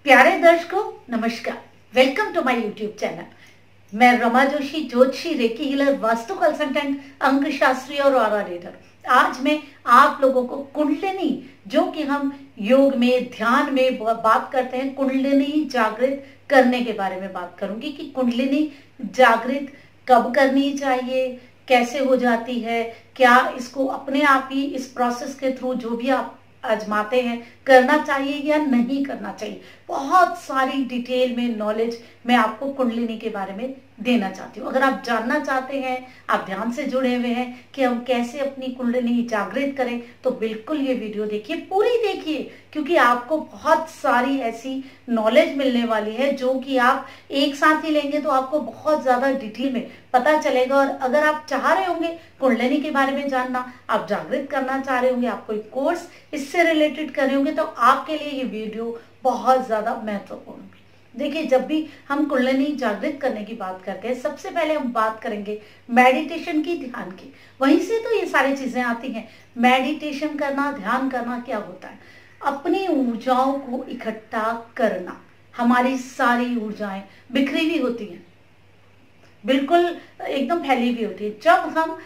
प्यारे दर्शकों नमस्कार, welcome to my YouTube channel. मैं रमा जोशी, ज्योतिषी, रेकी हीलर, वास्तु कंसल्टेंट, अंक शास्त्री और ऑरा रीडर। आज मैं आप लोगों को कुंडलिनी, जो कि हम योग में ध्यान में बात करते हैं, कुंडलिनी जागृत करने के बारे में बात करूंगी कि कुंडलिनी जागृत कब करनी चाहिए, कैसे हो जाती है, क्या इसको अपने आप ही इस प्रोसेस के थ्रू जो भी आप आजमाते हैं करना चाहिए या नहीं करना चाहिए। बहुत सारी डिटेल में नॉलेज मैं आपको कुंडलिनी के बारे में देना चाहती हूँ। अगर आप जानना चाहते हैं, आप ध्यान से जुड़े हुए हैं कि हम कैसे अपनी कुंडलिनी जागृत करें, तो बिल्कुल ये वीडियो देखिए, पूरी देखिए, क्योंकि आपको बहुत सारी ऐसी नॉलेज मिलने वाली है जो कि आप एक साथ ही लेंगे तो आपको बहुत ज्यादा डिटेल में पता चलेगा। और अगर आप चाह रहे होंगे कुंडलिनी के बारे में जानना, आप जागृत करना चाह रहे होंगे, आप कोई कोर्स इससे रिलेटेड कर रहे होंगे, तो आपके लिए ये वीडियो बहुत ज्यादा महत्वपूर्ण है। देखिए, जब भी हम कुंडलिनी जागृत करने की बात करते हैं, सबसे पहले हम बात करेंगे मेडिटेशन की, ध्यान की। वहीं से तो ये सारी चीजें आती हैं। मेडिटेशन करना, ध्यान करना क्या होता है? अपनी ऊर्जाओं को इकट्ठा करना। हमारी सारी ऊर्जाएं बिखरी हुई होती हैं, बिल्कुल एकदम फैली हुई होती है। जब हम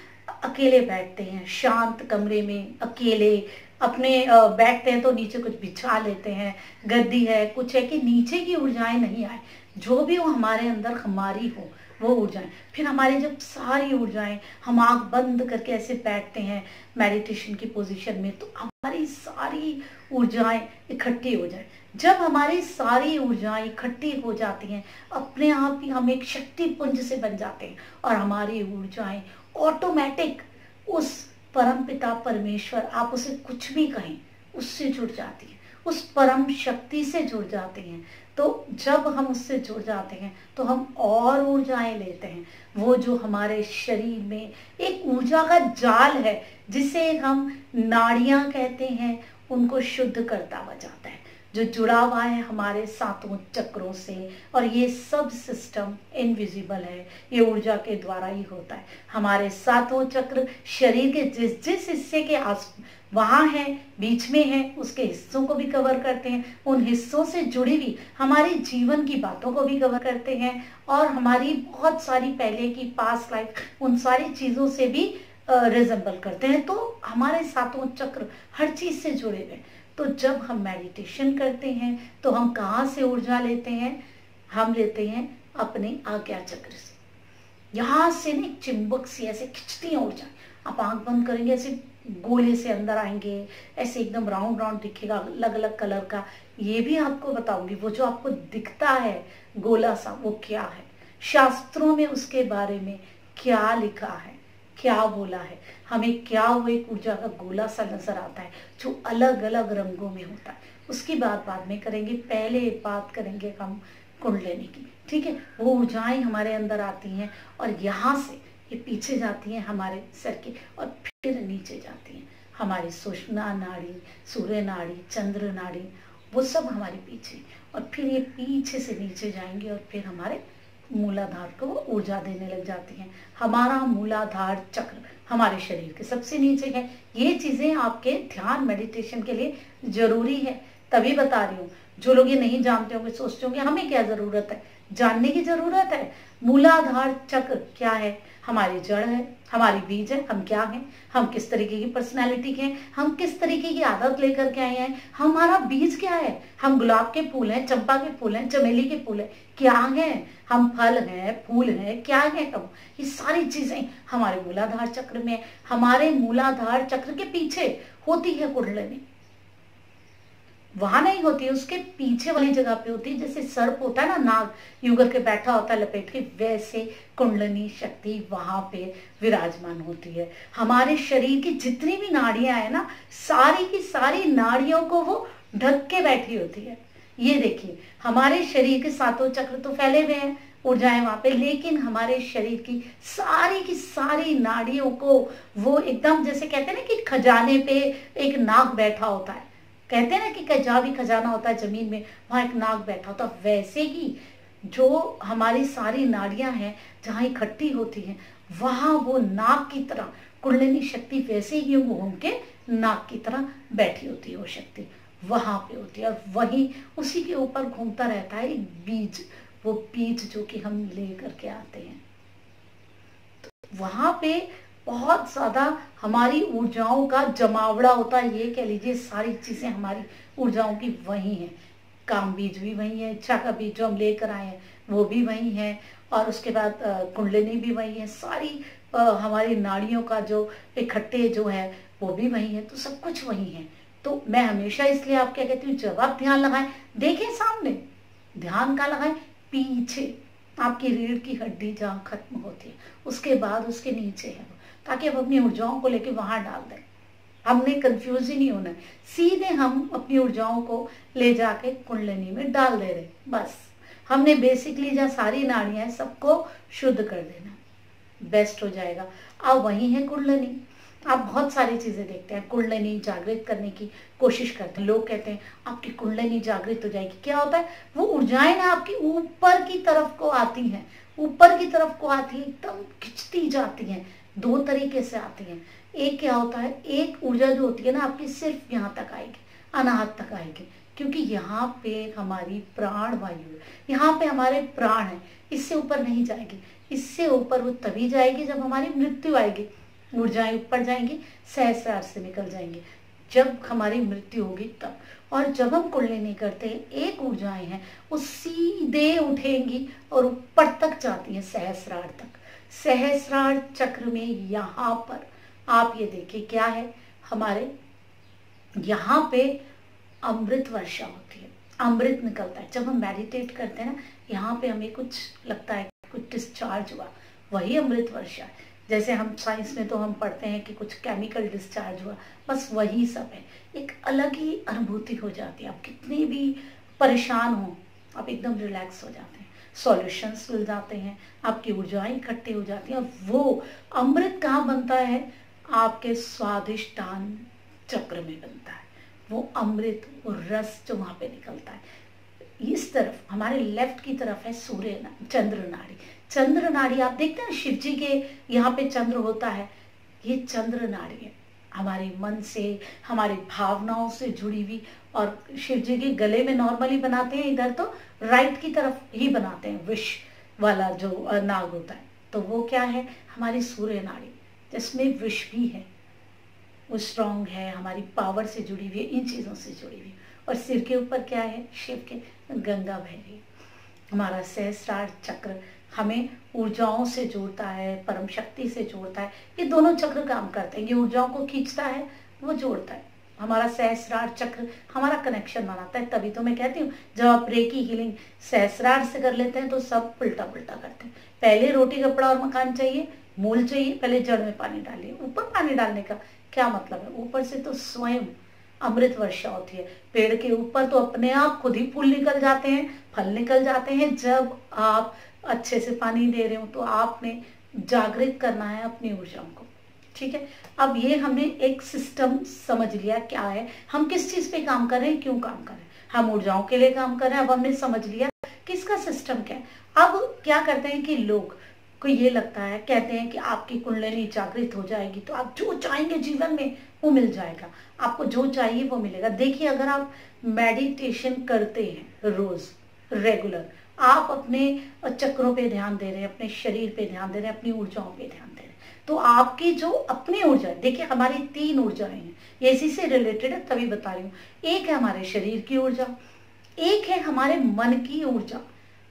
अकेले बैठते हैं, शांत कमरे में अकेले अपने बैठते हैं, तो नीचे कुछ बिछा लेते हैं, गद्दी है, कुछ है, कि नीचे की ऊर्जाएं नहीं आए, जो भी वो हमारे अंदर हमारी हो वो ऊर्जाएं। फिर हमारी जब सारी ऊर्जाएं, हम आंख बंद करके ऐसे बैठते हैं मेडिटेशन की पोजीशन में, तो हमारी सारी ऊर्जाएं इकट्ठी हो जाए। जब हमारी सारी ऊर्जाएं इकट्ठी हो जाती हैं, अपने आप ही हम एक शक्ति पुंज से बन जाते हैं और हमारी ऊर्जाएं ऑटोमेटिक उस परमपिता परमेश्वर, आप उसे कुछ भी कहें, उससे जुड़ जाती है, उस परम शक्ति से जुड़ जाते हैं। तो जब हम उससे जुड़ जाते हैं तो हम और ऊर्जाएं लेते हैं। वो जो हमारे शरीर में एक ऊर्जा का जाल है, जिसे हम नाड़ियां कहते हैं, उनको शुद्ध करता हुआ जाता है, जो जुड़ा हुआ है हमारे सातों चक्रों से। और ये सब सिस्टम इनविजिबल है, ये ऊर्जा के द्वारा ही होता है। हमारे सातों चक्र शरीर के जिस जिस हिस्से के आस वहां है, बीच में है, उसके हिस्सों को भी कवर करते हैं। उन हिस्सों से जुड़ी हुई हमारी जीवन की बातों को भी कवर करते हैं, और हमारी बहुत सारी पहले की पास्ट लाइफ, उन सारी चीजों से भी रिजेंबल करते हैं। तो हमारे सातों चक्र हर चीज से जुड़े हुए हैं। तो जब हम मेडिटेशन करते हैं तो हम कहाँ से ऊर्जा लेते हैं? हम लेते हैं अपने आज्ञा चक्र से। यहाँ से ना चिंबक सी ऐसे खिंचती है ऊर्जा। आप आंख बंद करेंगे, ऐसे गोले से अंदर आएंगे, ऐसे एकदम राउंड राउंड दिखेगा, अलग अलग कलर का। ये भी आपको बताऊंगी, वो जो आपको दिखता है गोला सा, वो क्या है, शास्त्रों में उसके बारे में क्या लिखा है, क्या बोला है, हमें क्या वो एक ऊर्जा का गोला सा नजर आता है जो अलग अलग रंगों में होता है। उसकी बात बाद में करेंगे, पहले बात करेंगे हम कुंडलिनी की। ठीक है, वो ऊर्जाएं हमारे अंदर आती हैं और यहाँ से ये पीछे जाती हैं हमारे सर के, और फिर नीचे जाती हैं हमारी सुषुम्ना नाड़ी, सूर्य नाड़ी, चंद्र नाड़ी, वो सब हमारे पीछे, और फिर ये पीछे से नीचे जाएंगे और फिर हमारे मूलाधार को ऊर्जा देने लग जाती हैं। हमारा मूलाधार चक्र हमारे शरीर के सबसे नीचे है। ये चीजें आपके ध्यान मेडिटेशन के लिए जरूरी है, तभी बता रही हूँ। जो लोग ये नहीं जानते होंगे, सोचते होंगे हमें क्या जरूरत है, जानने की जरूरत है। मूलाधार चक्र क्या है? हमारी जड़ है, हमारी बीज है, हम क्या हैं, हम किस तरीके की पर्सनैलिटी के हैं, हम किस तरीके की आदत लेकर के आए हैं, हमारा बीज क्या है। हम गुलाब के फूल हैं, चंपा के फूल हैं, चमेली के फूल हैं, क्या हैं हम, फल हैं, फूल हैं, क्या है हम। ये सारी चीजें हमारे मूलाधार चक्र में। हमारे मूलाधार चक्र के पीछे होती है कुंडलिनी, वहां नहीं होती है, उसके पीछे वाली जगह पे होती है। जैसे सर्प होता है ना, नाग यूं करके बैठा होता है लपेट के, वैसे कुंडलिनी शक्ति वहां पे विराजमान होती है। हमारे शरीर की जितनी भी नाड़ियां है ना, सारी की सारी नाड़ियों को वो ढक के बैठी होती है। ये देखिए, हमारे शरीर के सातों चक्र तो फैले हुए हैं, ऊर्जाएं वहां पे, लेकिन हमारे शरीर की सारी नाड़ियों को वो एकदम, जैसे कहते हैं ना कि खजाने पे एक नाग बैठा होता है, कहते हैं ना कि जहाँ भी खजाना होता है जमीन में, वहां एक नाग बैठा होता है। वैसे ही जो हमारी सारी नाड़ियां हैं जहाँ इकट्ठी होती हैं, वहां वो नाग की तरह कुंडलिनी शक्ति वैसे ही घूम के नाग की तरह बैठी होती है वो शक्ति। वहां पे होती है, और वही उसी के ऊपर घूमता रहता है एक बीज, वो बीज जो कि हम ले करके आते हैं। तो वहां पे बहुत ज्यादा हमारी ऊर्जाओं का जमावड़ा होता है, ये कह लीजिए सारी चीजें हमारी ऊर्जाओं की वही है। काम बीज भी वही है, इच्छा का बीज जो हम लेकर आए हैं वो भी वही है, और उसके बाद कुंडलिनी भी वही है, सारी हमारी नाड़ियों का जो इकट्ठे जो है वो भी वही है, तो सब कुछ वही है। तो मैं हमेशा इसलिए आप क्या कहती हूँ, जब आप ध्यान लगाएं, देखें सामने, ध्यान का लगाएं पीछे, आपकी रीढ़ की हड्डी जहाँ खत्म होती है उसके बाद उसके नीचे है वो, ताकि आप अपनी ऊर्जाओं को लेके वहां डाल दें। हमने कंफ्यूज ही नहीं होना है, सीधे हम अपनी ऊर्जाओं को ले जाके कुंडलिनी में डाल दे रहे, बस हमने बेसिकली जहाँ सारी नाड़ियां हैं सबको शुद्ध कर देना, बेस्ट हो जाएगा। अब वही है कुंडलिनी। आप बहुत सारी चीजें देखते हैं, कुंडलिनी जागृत करने की कोशिश करते हैं, लोग कहते हैं आपकी कुंडलिनी जागृत हो जाएगी। क्या होता है, वो ऊर्जाएं ना आपकी ऊपर की तरफ को आती हैं, ऊपर की तरफ को आती है, एकदम खिंचती जाती हैं। दो तरीके से आती हैं। एक क्या होता है, एक ऊर्जा जो होती है ना आपकी सिर्फ यहाँ तक आएगी, अनाहत तक आएगी, क्योंकि यहाँ पे हमारी प्राण वायु है, यहाँ पे हमारे प्राण है, इससे ऊपर नहीं जाएगी। इससे ऊपर वो तभी जाएगी जब हमारी मृत्यु आएगी, ऊर्जाएं ऊपर जाएंगी, सहस्रार से निकल जाएंगी, जब हमारी मृत्यु होगी तब। और जब हम कुंडलिनी करते हैं, एक ऊर्जाएं हैं वो सीधे उठेंगी और ऊपर तक जाती हैं, सहस्रार तक। सहस्रार चक्र में यहाँ पर आप ये देखिए क्या है, हमारे यहाँ पे अमृत वर्षा होती है, अमृत निकलता है। जब हम मेडिटेट करते हैं ना, यहाँ पे हमें कुछ लगता है, कुछ डिस्चार्ज हुआ, वही अमृत वर्षा है। जैसे हम साइंस में तो हम पढ़ते हैं कि कुछ केमिकल डिस्चार्ज हुआ, बस वही सब है। एक अलग ही अनुभूति हो जाती है, आप कितने भी परेशान हो आप एकदम रिलैक्स हो जाते हैं, सॉल्यूशंस मिल जाते हैं, आपकी ऊर्जाएं इकट्ठी हो जाती हैं। और वो अमृत कहाँ बनता है, आपके स्वादिष्टान चक्र में बनता है वो अमृत, वो रस जो वहां पे निकलता है। इस तरफ हमारे लेफ्ट की तरफ है सूर्य चंद्र नाड़ी। चंद्र नाड़ी आप देखते हैं शिव जी के यहाँ पे चंद्र होता है, ये चंद्र नाड़ी है, हमारे मन से, हमारी भावनाओं से जुड़ी हुई। और शिव जी के गले में नॉर्मली बनाते हैं, इधर तो राइट की तरफ ही बनाते हैं, विष वाला जो नाग होता है, तो वो क्या है, हमारी सूर्य नाड़ी, जिसमें विष भी है, वो स्ट्रांग है, हमारी पावर से जुड़ी हुई है, इन चीजों से जुड़ी हुई। और सिर के ऊपर क्या है, शिव के गंगा बह रही है। हमारा सहस्रार चक्र हमें ऊर्जाओं से जोड़ता है, परम शक्ति से जोड़ता है। ये दोनों चक्र काम करते हैं, ये ऊर्जाओं को खींचता है, वो जोड़ता है। हमारा सहस्रार चक्र हमारा कनेक्शन बनाता है। तभी तो मैं कहती हूँ, जब आप रेकी हीलिंग सहस्रार से कर लेते हैं तो सब उल्टा पुल्टा करते हैं। पहले रोटी कपड़ा और मकान चाहिए, मूल चाहिए, पहले जड़ में पानी डालिए। ऊपर पानी डालने का क्या मतलब है, ऊपर से तो स्वयं अमृत वर्षा होती है। पेड़ के ऊपर तो अपने आप खुद ही फूल निकल जाते हैं, फल निकल जाते हैं, जब आप अच्छे से पानी दे रहे हो। तो आपने जागृत करना है अपनी ऊर्जाओं को, ठीक है। अब ये हमने एक सिस्टम समझ लिया, क्या है, हम किस चीज पे काम कर रहे हैं, क्यों काम कर रहे हैं। हम ऊर्जाओं के लिए काम कर रहे हैं, अब हमने समझ लिया कि इसका सिस्टम क्या है। अब क्या करते हैं कि लोग को ये लगता है, कहते हैं कि आपकी कुंडलिनी जागृत हो जाएगी तो आप जो चाहेंगे जीवन में वो मिल जाएगा, आपको जो चाहिए वो मिलेगा। देखिए, अगर आप मेडिटेशन करते हैं रोज रेगुलर, आप अपने चक्रों पे ध्यान दे रहे हैं, अपने शरीर पे ध्यान दे रहे हैं, अपनी ऊर्जाओं पे ध्यान दे रहे हैं, तो आपकी जो अपनी ऊर्जा है, देखिए हमारी 3 ऊर्जाएं हैं, ये इसी से रिलेटेड है तभी बता रही हूँ। एक है हमारे शरीर की ऊर्जा, एक है हमारे मन की ऊर्जा,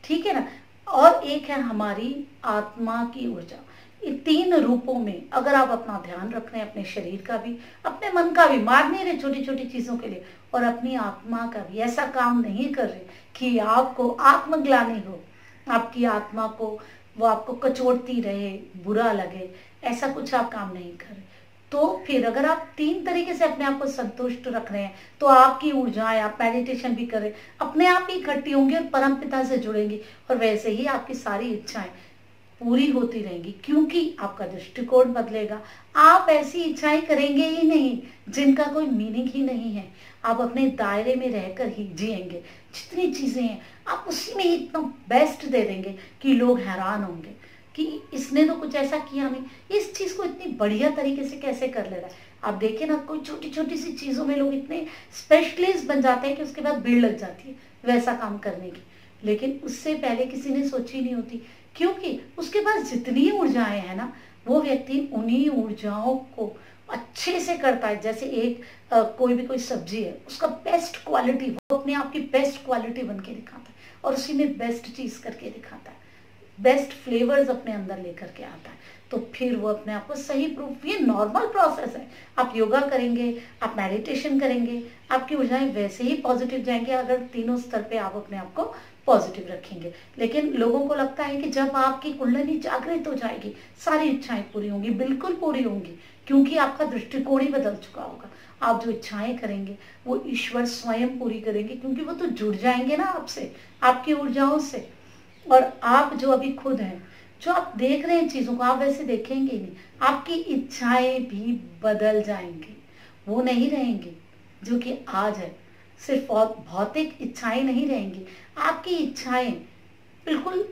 ठीक है ना, और एक है हमारी आत्मा की ऊर्जा। इन 3 रूपों में अगर आप अपना ध्यान रख रहे हैं, अपने शरीर का भी, अपने मन का भी, मार नहीं रहे छोटी छोटी चीजों के लिए, और अपनी आत्मा का भी, ऐसा काम नहीं कर रहे कि आपको आत्मग्लानि हो, आपकी आत्मा को वो आपको कचोटती रहे, बुरा लगे, ऐसा कुछ आप काम नहीं कर रहे। तो फिर अगर आप 3 तरीके से अपने आप को संतुष्ट रख रहे हैं, तो आपकी ऊर्जाएं, आप मेडिटेशन भी कर रहे हैं, अपने आप ही इकट्ठी होंगी और परम पिता से जुड़ेंगी, और वैसे ही आपकी सारी इच्छाएं पूरी होती रहेंगी, क्योंकि आपका दृष्टिकोण बदलेगा। आप ऐसी इच्छाएं करेंगे ही नहीं जिनका कोई मीनिंग ही नहीं है, आप अपने दायरे में रहकर ही जिएंगे। जितनी चीजें हैं आप उसी में इतना बेस्ट दे देंगे कि लोग हैरान होंगे कि इसने तो कुछ ऐसा किया नहीं, इस चीज को इतनी बढ़िया तरीके से कैसे कर ले रहा है। आप देखिए ना, कोई छोटी छोटी सी चीजों में लोग इतने स्पेशलिस्ट बन जाते हैं कि उसके बाद भीड़ लग जाती है वैसा काम करने की। लेकिन उससे पहले किसी ने सोची नहीं होती, क्योंकि उसके पास जितनी ऊर्जाएं हैं ना, वो व्यक्ति उन्हीं ऊर्जाओं को अच्छे से करता है। जैसे एक कोई भी कोई सब्जी है, उसका बेस्ट क्वालिटी वो अपने आप की बेस्ट क्वालिटी बन के दिखाता है और उसी में बेस्ट चीज करके दिखाता है, बेस्ट फ्लेवर्स अपने अंदर लेकर के आता है। तो फिर वो अपने आप को सही प्रूफ, ये नॉर्मल प्रोसेस है। आप योगा करेंगे, आप मेडिटेशन करेंगे, आपकी ऊर्जाएं वैसे ही पॉजिटिव जाएंगे अगर तीनों स्तर पे आप अपने आप को पॉजिटिव रखेंगे। लेकिन लोगों को लगता है कि जब आपकी कुंडली जागृत हो जाएगी सारी इच्छाएं पूरी होंगी। बिल्कुल पूरी होंगी, क्योंकि आपका दृष्टिकोण ही बदल चुका होगा। आप जो इच्छाएं करेंगे वो ईश्वर स्वयं पूरी करेंगे, क्योंकि वो तो जुड़ जाएंगे ना आपसे, आपकी ऊर्जाओं से। और आप जो अभी खुद हैं, जो आप देख रहे हैं चीजों को, आप वैसे देखेंगे नहीं, आपकी इच्छाएं भी बदल जाएंगी। वो नहीं रहेंगी जो कि आज है। सिर्फ भौतिक इच्छाएं नहीं रहेंगी, आपकी इच्छाएं बिल्कुल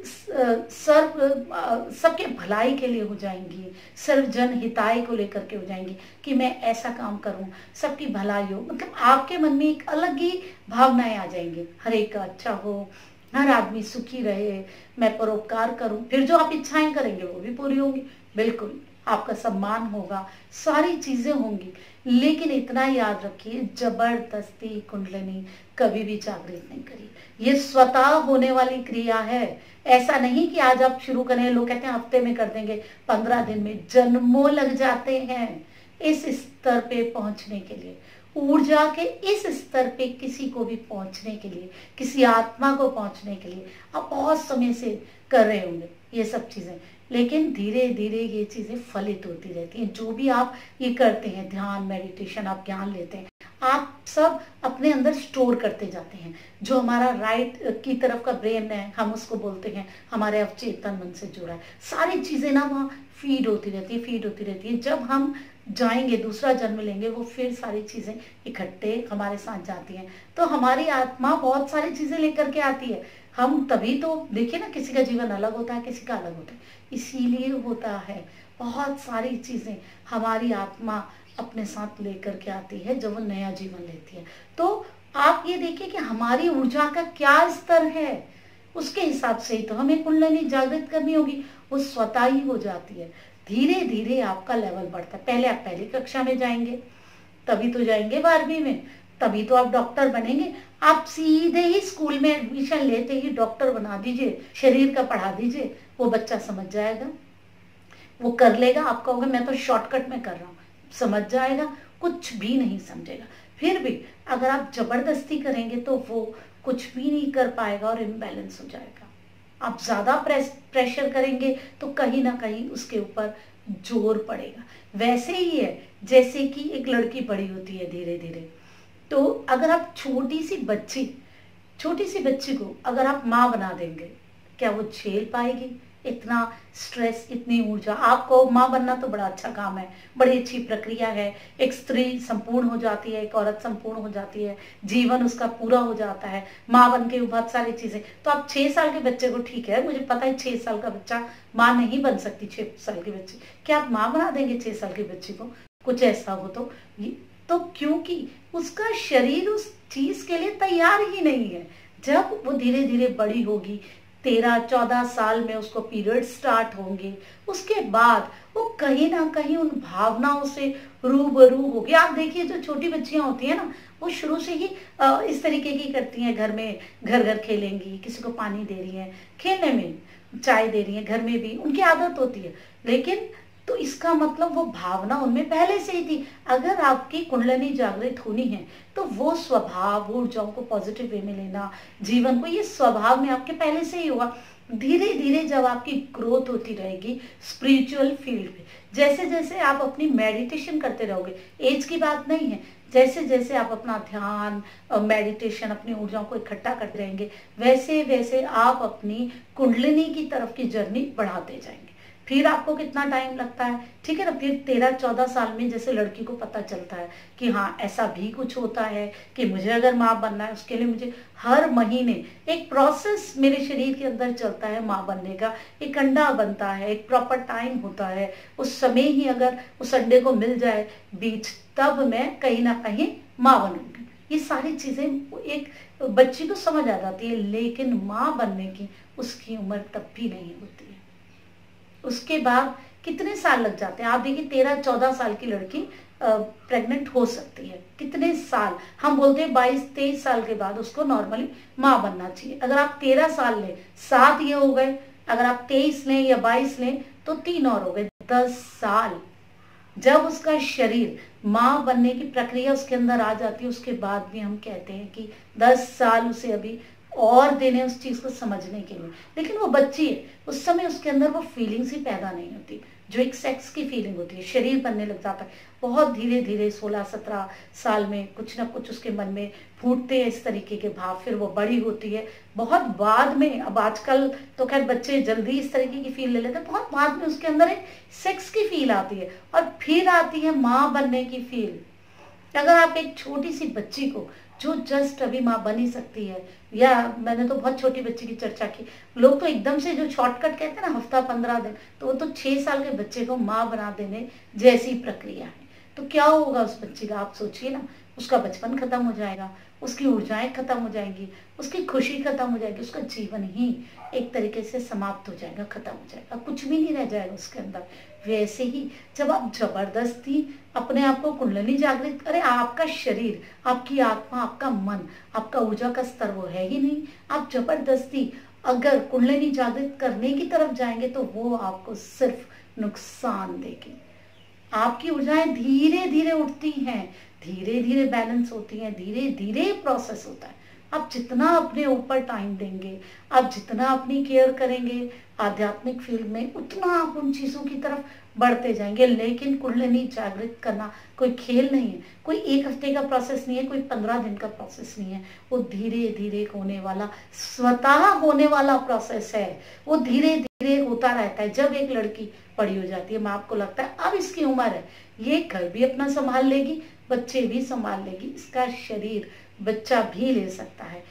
सबके भलाई के लिए हो जाएंगी, सर्व जन हिताय को लेकर के हो जाएंगी कि मैं ऐसा काम करूं, सबकी भलाई हो। मतलब आपके मन में एक अलग ही भावनाएं आ जाएंगी, हर एक का अच्छा हो, हर आदमी सुखी रहे, मैं परोपकार करूं। फिर जो आप इच्छाएं करेंगे वो भी पूरी होंगी, बिल्कुल आपका सम्मान होगा, सारी चीजें होंगी। लेकिन इतना याद रखिए, जबरदस्ती कुंडलिनी कभी भी जागृत नहीं करिए। ये स्वतः होने वाली क्रिया है। ऐसा नहीं कि आज आप शुरू करें, लोग कहते हैं हफ्ते में कर देंगे, 15 दिन में, जन्मों लग जाते हैं इस स्तर पे पहुंचने के लिए। ऊर्जा के इस स्तर पे किसी को भी पहुंचने के लिए, किसी आत्मा को पहुंचने के लिए आप बहुत समय से कर रहे होंगे ये सब चीजें, लेकिन धीरे धीरे ये चीजें फलित होती रहती हैं। जो भी आप ये करते हैं, ध्यान, मेडिटेशन, आप ज्ञान लेते हैं, आप सब अपने अंदर स्टोर करते जाते हैं। जो हमारा राइट की तरफ का ब्रेन है, हम उसको बोलते हैं हमारे अवचेतन मन से जुड़ा है। सारी चीजें ना वहाँ फीड होती रहती है, फीड होती रहती है। जब हम जाएंगे, दूसरा जन्म लेंगे, वो फिर सारी चीजें इकट्ठे हमारे साथ जाती हैं। तो हमारी आत्मा बहुत सारी चीजें लेकर के आती है। हम तभी तो देखिए ना, किसी का जीवन अलग होता है, किसी का अलग होता है, इसीलिए होता है। बहुत सारी चीजें हमारी आत्मा अपने साथ लेकर के आती है जब वो नया जीवन लेती है। तो आप ये देखिए कि हमारी ऊर्जा का क्या स्तर है, उसके हिसाब से ही तो हमें कुंडलिनी जागृत करनी होगी। वो स्वतः ही हो जाती है। धीरे धीरे आपका लेवल बढ़ता है। पहले आप पहली कक्षा में जाएंगे, तभी तो जाएंगे 12वीं में, तभी तो आप डॉक्टर बनेंगे। आप सीधे ही स्कूल में एडमिशन लेते ही डॉक्टर बना दीजिए, शरीर का पढ़ा दीजिए, वो बच्चा समझ जाएगा, वो कर लेगा। आप कहोगे मैं तो शॉर्टकट में कर रहा हूँ, समझ जाएगा, कुछ भी नहीं समझेगा। फिर भी अगर आप जबरदस्ती करेंगे तो वो कुछ भी नहीं कर पाएगा और इम्बैलेंस हो जाएगा। आप ज्यादा प्रेशर करेंगे तो कहीं ना कहीं उसके ऊपर जोर पड़ेगा। वैसे ही है जैसे कि एक लड़की बड़ी होती है धीरे धीरे, तो अगर आप छोटी सी बच्ची को अगर आप माँ बना देंगे, क्या वो झेल पाएगी इतना स्ट्रेस, इतनी ऊर्जा? आपको माँ बनना तो बड़ा अच्छा काम है, बड़ी अच्छी प्रक्रिया है। एक स्त्री संपूर्ण हो जाती है, एक औरत संपूर्ण हो जाती है, जीवन उसका पूरा हो जाता है माँ बन के, बहुत सारी चीजें। तो आप 6 साल के बच्चे को, ठीक है मुझे पता है 6 साल का बच्चा माँ नहीं बन सकती, 6 साल की बच्ची, क्या आप माँ बना देंगे 6 साल के बच्चे को? कुछ ऐसा हो तो क्योंकि उसका शरीर उस चीज के लिए तैयार ही नहीं है। जब वो धीरे धीरे बड़ी होगी, 13-14 साल में उसको पीरियड स्टार्ट होंगे, उसके बाद वो कहीं ना कहीं उन भावनाओं से रूबरू होगी। आप देखिए जो छोटी बच्चियां होती हैं ना, वो शुरू से ही इस तरीके की करती हैं। घर में घर घर खेलेंगी, किसी को पानी दे रही हैं, खेलने में चाय दे रही हैं, घर में भी उनकी आदत होती है। लेकिन तो इसका मतलब वो भावना उनमें पहले से ही थी। अगर आपकी कुंडलिनी जागृत होनी है तो वो स्वभाव, ऊर्जाओं को पॉजिटिव वे में लेना, जीवन को, ये स्वभाव में आपके पहले से ही होगा। धीरे धीरे जब आपकी ग्रोथ होती रहेगी स्पिरिचुअल फील्ड में, जैसे जैसे आप अपनी मेडिटेशन करते रहोगे, एज की बात नहीं है, जैसे जैसे आप अपना ध्यान, मेडिटेशन, अपनी ऊर्जाओं को इकट्ठा करते रहेंगे, वैसे वैसे आप अपनी कुंडलिनी की तरफ की जर्नी बढ़ाते जाएंगे। फिर आपको कितना टाइम लगता है, ठीक है ना। फिर 13-14 साल में जैसे लड़की को पता चलता है कि हाँ ऐसा भी कुछ होता है कि मुझे अगर माँ बनना है, उसके लिए मुझे हर महीने एक प्रोसेस मेरे शरीर के अंदर चलता है माँ बनने का। एक अंडा बनता है, एक प्रॉपर टाइम होता है, उस समय ही अगर उस अंडे को मिल जाए बीज, तब मैं कहीं ना कहीं माँ बनूंगी। ये सारी चीजें एक बच्ची को समझ आ जाती है, लेकिन माँ बनने की उसकी उम्र तब भी नहीं होती है। उसके बाद कितने साल लग जाते हैं आप देखिए, 13-14 साल की लड़की प्रेग्नेंट हो सकती है। कितने साल, हम बोलते हैं 22-23 साल के बाद उसको नॉर्मली माँ बनना चाहिए। अगर आप 13 साल लें, 7 ये हो गए, अगर आप 23 लें या 22 लें तो 3 और हो गए, 10 साल। जब उसका शरीर माँ बनने की प्रक्रिया उसके अंदर आ जाती है, उसके बाद भी हम कहते हैं कि 10 साल उसे अभी और देने उस चीज को समझने के लिए। लेकिन वो बच्ची है, उस समय उसके अंदर वो फीलिंग्स ही पैदा नहीं होती जो एक सेक्स की फीलिंग होती है। शरीर बनने लग जाता है बहुत धीरे धीरे, 16-17 साल में कुछ ना कुछ उसके मन में फूटते हैं इस तरीके के भाव। फिर वो बड़ी होती है बहुत बाद में। अब आजकल तो खैर बच्चे जल्दी इस तरीके की फील ले लेते हैं, बहुत बाद में उसके अंदर एक सेक्स की फील आती है और फिर आती है माँ बनने की फील। अगर आप एक छोटी सी बच्ची को जो जस्ट अभी माँ बन ही सकती है, या मैंने तो बहुत छोटी बच्ची की चर्चा की, लोग तो एकदम से जो शॉर्टकट कहते हैं ना हफ्ता 15 दिन, तो वो तो 6 साल के बच्चे को माँ बना देने जैसी प्रक्रिया है। तो क्या होगा उस बच्ची का, आप सोचिए ना। उसका बचपन खत्म हो जाएगा, उसकी ऊर्जाएं खत्म हो जाएंगी, उसकी खुशी खत्म हो जाएगी, उसका जीवन ही एक तरीके से समाप्त हो जाएगा, खत्म हो जाएगा, कुछ भी नहीं रह जाएगा उसके अंदर। वैसे ही जब आप जबरदस्ती अपने आप को कुंडलिनी जागृत करें, आपका शरीर, आपकी आत्मा, आपका मन, आपका ऊर्जा का स्तर वो है ही नहीं, आप जबरदस्ती अगर कुंडलिनी जागृत करने की तरफ जाएंगे तो वो आपको सिर्फ नुकसान देगी। आपकी ऊर्जाएं धीरे धीरे उठती हैं, धीरे धीरे बैलेंस होती हैं, धीरे धीरे प्रोसेस होता है। आप जितना अपने ऊपर टाइम देंगे, आप जितना अपनी केयर करेंगे आध्यात्मिक फील्ड में, उतना आप उन चीजों की तरफ बढ़ते जाएंगे। लेकिन कुंडलिनी जागृत करना कोई खेल नहीं है, कोई एक हफ्ते का प्रोसेस नहीं है, कोई 15 दिन का प्रोसेस नहीं है। वो धीरे धीरे होने वाला, स्वतः होने वाला प्रोसेस है। वो धीरे धीरे होता रहता है। जब एक लड़की बड़ी हो जाती है, माँ आपको लगता है अब इसकी उम्र है, ये घर भी अपना संभाल लेगी, बच्चे भी संभाल लेगी, इसका शरीर बच्चा भी ले सकता है,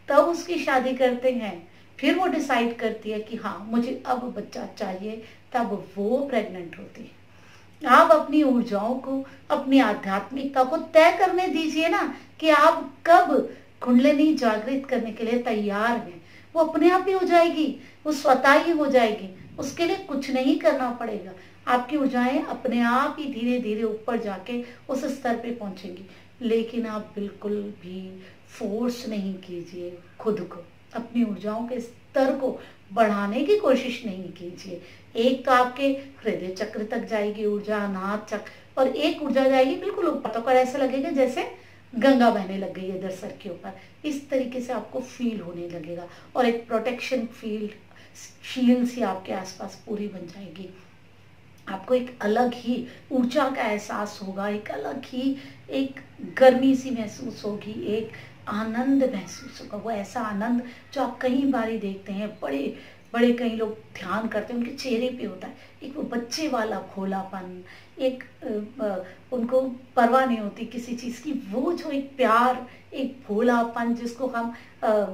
तब उसकी शादी करते हैं। फिर वो डिसाइड करती है कि हाँ मुझे अब बच्चा चाहिए, तब वो प्रेग्नेंट होती है। आप अपनी ऊर्जाओं को, अपनी आध्यात्मिकता को तय करने दीजिए ना कि आप कब कुंडलिनी जागृत करने के लिए तैयार हैं। वो अपने आप ही हो जाएगी, वो स्वतः ही हो जाएगी, उसके लिए कुछ नहीं करना पड़ेगा। आपकी ऊर्जाएं अपने आप ही धीरे धीरे ऊपर जाके उस स्तर पे पहुंचेंगी। लेकिन आप बिल्कुल भी फोर्स नहीं कीजिए खुद को, अपनी ऊर्जाओं के स्तर को बढ़ाने की कोशिश नहीं कीजिए। एक तो आपके हृदय चक्र तक जाएगी ऊर्जा, अनाहत चक्र, और एक ऊर्जा जाएगी बिल्कुल ऊपर तक, और ऐसा लगेगा जैसे गंगा बहने लग गई है इधर सर के ऊपर। इस तरीके से आपको फील होने लगेगा, और एक प्रोटेक्शन फील्ड, शील्ड सी आपके आसपास पूरी बन जाएगी। आपको एक अलग ही ऊर्जा का एहसास होगा, एक अलग ही एक गर्मी सी महसूस होगी, एक आनंद महसूस होगा। वो ऐसा आनंद जो आप कई बार देखते हैं, बड़े बड़े कई लोग ध्यान करते हैं, उनके चेहरे पे होता है एक वो बच्चे वाला भोलापन, एक उनको परवाह नहीं होती किसी चीज़ की, वो जो एक प्यार, एक भोलापन, जिसको हम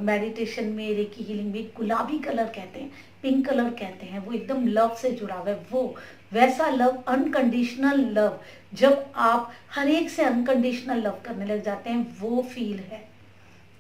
मेडिटेशन में, रेकी हीलिंग में गुलाबी कलर कहते हैं, पिंक कलर कहते हैं, वो एकदम लव से जुड़ा हुआ है। वो वैसा लव, अनकंडीशनल लव, जब आप हर एक से अनकंडीशनल लव करने लग जाते हैं, वो फील है।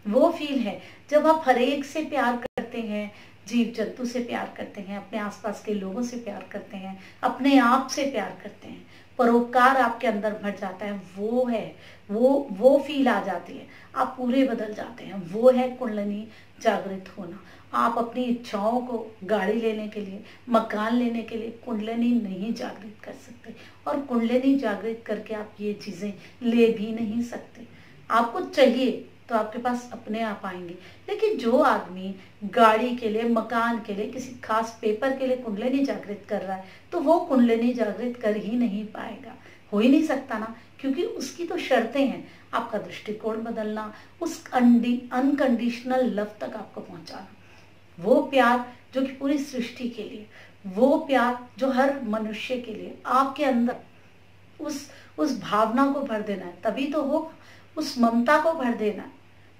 वो फील है जब आप हर एक से प्यार करते हैं, जीव जंतु से प्यार करते हैं, अपने आसपास के लोगों से प्यार करते हैं, अपने आप से प्यार करते हैं, परोपकार आपके अंदर भर जाता है। वो है, वो फील आ जाती है, आप पूरे बदल जाते हैं। वो है कुंडलिनी जागृत होना। आप अपनी इच्छाओं को, गाड़ी लेने के लिए, मकान लेने के लिए कुंडलिनी नहीं जागृत कर सकते, और कुंडलिनी जागृत करके आप ये चीजें ले भी नहीं सकते। आपको चाहिए तो आपके पास अपने आप आएंगे। लेकिन जो आदमी गाड़ी के लिए, मकान के लिए, किसी खास पेपर के लिए कुंडलिनी जागृत कर रहा है, तो वो कुंडलिनी जागृत कर ही नहीं पाएगा, हो ही नहीं सकता ना, क्योंकि उसकी तो शर्तें हैं। आपका दृष्टिकोण बदलना, उस अनकंडीशनल लव तक आपको पहुंचाना, वो प्यार जो कि पूरी सृष्टि के लिए, वो प्यार जो हर मनुष्य के लिए आपके अंदर उस भावना को भर देना है, तभी तो हो। उस ममता को भर देना है,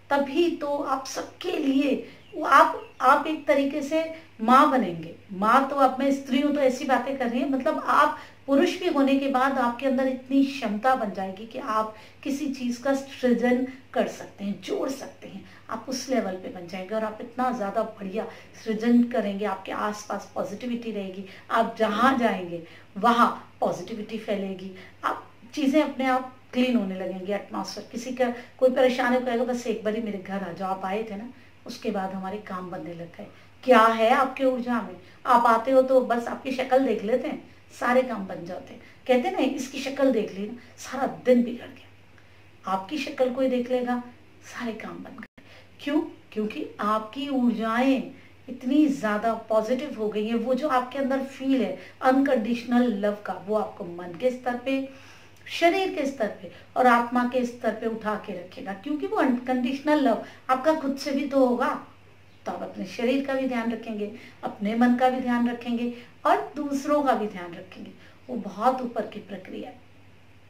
तभी तो आप सबके लिए आप एक तरीके से माँ बनेंगे। माँ तो अब मैं स्त्री हूं तो ऐसी बातें कर रही है, मतलब आप पुरुष भी होने के बाद आपके अंदर इतनी क्षमता बन जाएगी कि आप किसी चीज का सृजन कर सकते हैं, जोड़ सकते हैं। आप उस लेवल पे बन जाएंगे और आप इतना ज्यादा बढ़िया सृजन करेंगे, आपके आसपास पॉजिटिविटी रहेगी, आप जहां जाएंगे वहां पॉजिटिविटी फैलेगी, आप चीजें अपने आप क्लीन होने लगेंगे, एटमॉस्फेयर। किसी का कोई परेशानी कहेगा बस एक बार ही मेरे घर आ जाओ, आप आए थे ना, उसके बाद हमारे काम बनने लग गए। क्या है आपके ऊर्जा में? आप आते हो तो बस आपकी शक्ल देख लेते हैं, सारे काम बन जाते हैं। कहते ना इसकी शक्ल देख ली ना, सारा दिन बिगड़ गया। आपकी शक्ल कोई देख लेगा, सारे काम बन गए। क्यों? क्योंकि आपकी ऊर्जाएं इतनी ज्यादा पॉजिटिव हो गई है। वो जो आपके अंदर फील है अनकंडीशनल लव का, वो आपको मन के स्तर पे, शरीर के स्तर पे और आत्मा के स्तर पे उठा के रखेगा। क्योंकि वो अनकंडीशनल लव आपका खुद से भी तो होगा। तो आप अपने शरीर का भी ध्यान रखेंगे, अपने मन का भी ध्यान रखेंगे और दूसरों का भी ध्यान रखेंगे। वो बहुत ऊपर की प्रक्रिया है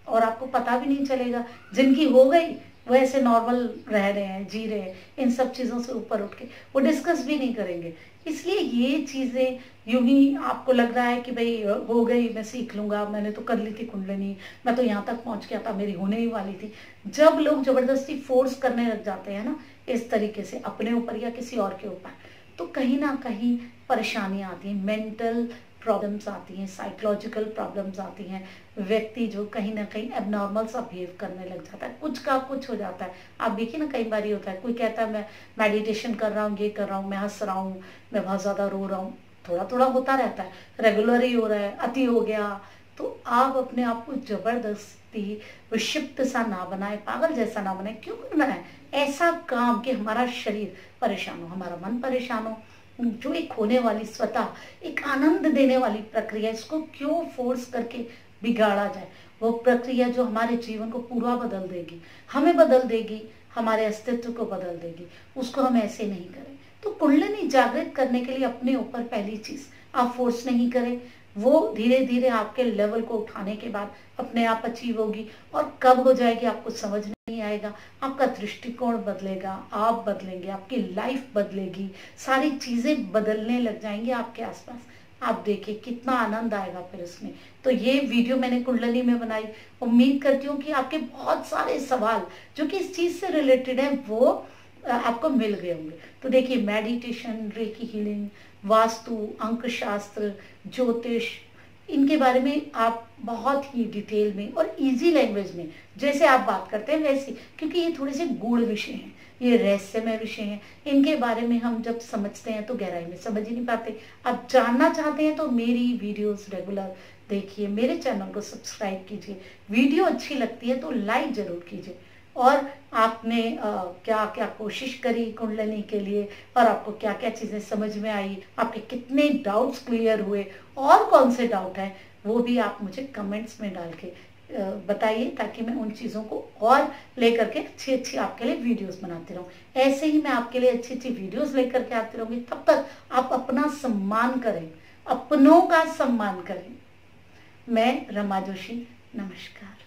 और आपको पता भी नहीं चलेगा। जिनकी हो गई वो ऐसे नॉर्मल रह रहे हैं, जी रहे हैं, इन सब चीजों से ऊपर उठ के वो डिस्कस भी नहीं करेंगे। इसलिए ये चीजें यूं ही आपको लग रहा है कि भाई हो गई, मैं सीख लूंगा, मैंने तो कर ली थी कुंडलिनी, मैं तो यहाँ तक पहुंच गया था, मेरी होने ही वाली थी। जब लोग जबरदस्ती फोर्स करने लग जाते हैं ना इस तरीके से अपने ऊपर या किसी और के ऊपर, तो कहीं ना कहीं परेशानियां आती हैं, मेंटल प्रॉब्लम्स आती हैं, साइकोलॉजिकल प्रॉब्लम्स आती हैं। व्यक्ति जो कहीं ना कहीं एबनॉर्मल सा बिहेव करने लग जाता है, कुछ का कुछ हो जाता है। आप देखिए ना, कई बार ये होता है, कोई कहता है मैं मेडिटेशन कर रहा हूँ, ये कर रहा हूँ, मैं हंस रहा हूँ, मैं बहुत ज्यादा रो रहा हूँ। थोड़ा थोड़ा होता रहता है, रेगुलर ही हो रहा है, अति हो गया। तो आप अपने आप को जबरदस्ती विक्षिप्त सा ना बनाए, पागल जैसा ना बनाए। क्यों करना है ऐसा काम कि हमारा शरीर परेशान हो, हमारा मन परेशान हो? जो एक होने वाली स्वतः एक आनंद देने वाली प्रक्रिया, इसको क्यों फोर्स करके बिगाड़ा जाए? वो प्रक्रिया जो हमारे जीवन को पूरा बदल देगी, हमें बदल देगी, हमारे अस्तित्व को बदल देगी, उसको हम ऐसे नहीं करें। तो कुंडलिनी जागृत करने के लिए अपने ऊपर पहली चीज आप फोर्स नहीं करें, वो धीरे धीरे आपके लेवल को उठाने के बाद अपने आप अचीव होगी। और कब हो जाएगी आपको समझ नहीं आएगा। आपका दृष्टिकोण बदलेगा, आप बदलेंगे, आपकी लाइफ बदलेगी, सारी चीजें बदलने लग जाएंगी आपके आसपास। आप देखिए कितना आनंद आएगा फिर उसमें। तो ये वीडियो मैंने कुंडलिनी में बनाई, उम्मीद करती हूँ कि आपके बहुत सारे सवाल जो कि इस चीज से रिलेटेड है वो आपको मिल गए होंगे। तो देखिए, मेडिटेशन, रेकी हीलिंग, वास्तु, अंक शास्त्र, ज्योतिष, इनके बारे में आप बहुत ही डिटेल में और इजी लैंग्वेज में जैसे आप बात करते हैं वैसे, क्योंकि ये थोड़े से गूढ़ विषय हैं, ये रहस्यमय विषय हैं, इनके बारे में हम जब समझते हैं तो गहराई में समझ ही नहीं पाते। आप जानना चाहते हैं तो मेरी वीडियोस रेगुलर देखिए, मेरे चैनल को सब्सक्राइब कीजिए, वीडियो अच्छी लगती है तो लाइक जरूर कीजिए। और आपने क्या क्या कोशिश करी कुंडलिनी के लिए और आपको क्या क्या चीजें समझ में आई, आपके कितने डाउट्स क्लियर हुए और कौन से डाउट है वो भी आप मुझे कमेंट्स में डाल के बताइए, ताकि मैं उन चीजों को और लेकर के अच्छी अच्छी आपके लिए वीडियोस बनाती रहूं। ऐसे ही मैं आपके लिए अच्छी अच्छी वीडियोस लेकर के आती रहूंगी। तब तक आप अपना सम्मान करें, अपनों का सम्मान करें। मैं रमा जोशी, नमस्कार।